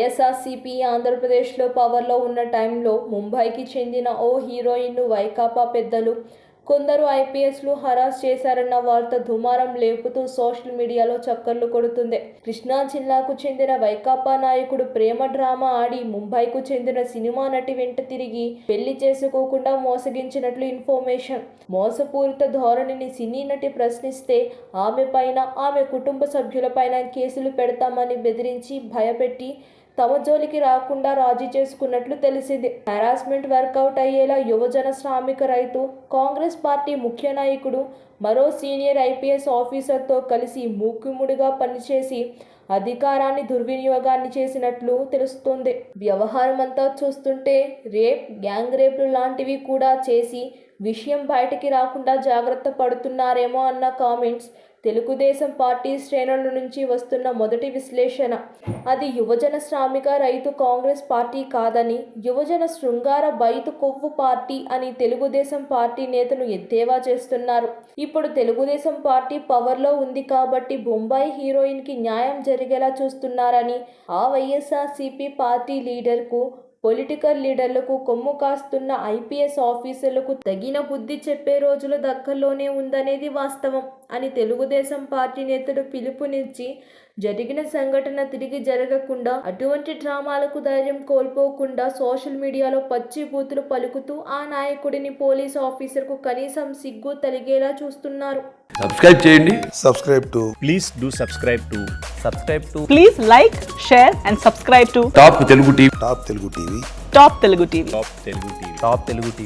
వైఎస్ఆర్సీపీ ఆంధ్రప్రదేశ్లో పవర్లో ఉన్న టైంలో ముంబైకి చెందిన ఓ హీరోయిన్ను వైకాపా పెద్దలు కొందరు ఐపీఎస్లు హరాస్ చేశారన్న వార్త దుమారం లేపుతూ సోషల్ మీడియాలో చక్కర్లు కొడుతుంది. కృష్ణా జిల్లాకు చెందిన వైకాపా నాయకుడు ప్రేమ డ్రామా ఆడి ముంబైకు చెందిన సినిమా నటి వెంట తిరిగి పెళ్లి చేసుకోకుండా మోసగించినట్లు ఇన్ఫర్మేషన్. మోసపూరిత ధోరణిని సినీ నటి ప్రశ్నిస్తే ఆమె పైన, ఆమె కుటుంబ సభ్యులపైన కేసులు పెడతామని బెదిరించి భయపెట్టి తమ జోలికి రాకుండా రాజీ చేసుకున్నట్లు తెలిసింది. హెరాస్మెంట్ వర్కౌట్ అయ్యేలా యువజన శ్రామిక రైతు కాంగ్రెస్ పార్టీ ముఖ్య నాయకుడు మరో సీనియర్ ఐపీఎస్ ఆఫీసర్తో కలిసి మూకుముడిగా పనిచేసి అధికారాన్ని దుర్వినియోగాన్ని చేసినట్లు తెలుస్తోంది. వ్యవహారం అంతా చూస్తుంటే రేప్, గ్యాంగ్ రేప్లు లాంటివి కూడా చేసి విషయం బయటికి రాకుండా జాగ్రత్త పడుతున్నారేమో అన్న కామెంట్స్ తెలుగుదేశం పార్టీ శ్రేణుల నుంచి వస్తున్న మొదటి విశ్లేషణ. అది యువజన శ్రామిక రైతు కాంగ్రెస్ పార్టీ కాదని, యువజన శృంగార బైతు కొవ్వు పార్టీ అని తెలుగుదేశం పార్టీ నేతలు ఎద్దేవా చేస్తున్నారు. ఇప్పుడు తెలుగుదేశం పార్టీ పవర్లో ఉంది కాబట్టి బొంబాయి హీరోయిన్కి న్యాయం జరిగేలా చూస్తున్నారని ఆ వైఎస్ఆర్సీపీ పార్టీ లీడర్కు, పొలిటికల్ లీడర్లకు కొమ్ము కాస్తున్న ఐపీఎస్ ఆఫీసర్లకు తగిన బుద్ధి చెప్పే రోజులు దగ్గరలోనే ఉందనేది వాస్తవం అని తెలుగుదేశం పార్టీ నేతలు పిలుపునిచ్చి జరిగిన సంఘటన తిరిగి జరగకుండా, అటువంటి డ్రామాలకు ధైర్యం కోల్పోకుండా సోషల్ మీడియాలో పచ్చి బూతులు పలుకుతూ ఆ నాయకుడిని పోలీస్ ఆఫీసర్కు కనీసం సిగ్గు తలిగేలా చూస్తున్నారు. సబ్స్క్రైబ్ చేయండి. Please do subscribe to. Please like, share and subscribe to top Telugu TV. Top Telugu TV. Top Telugu TV.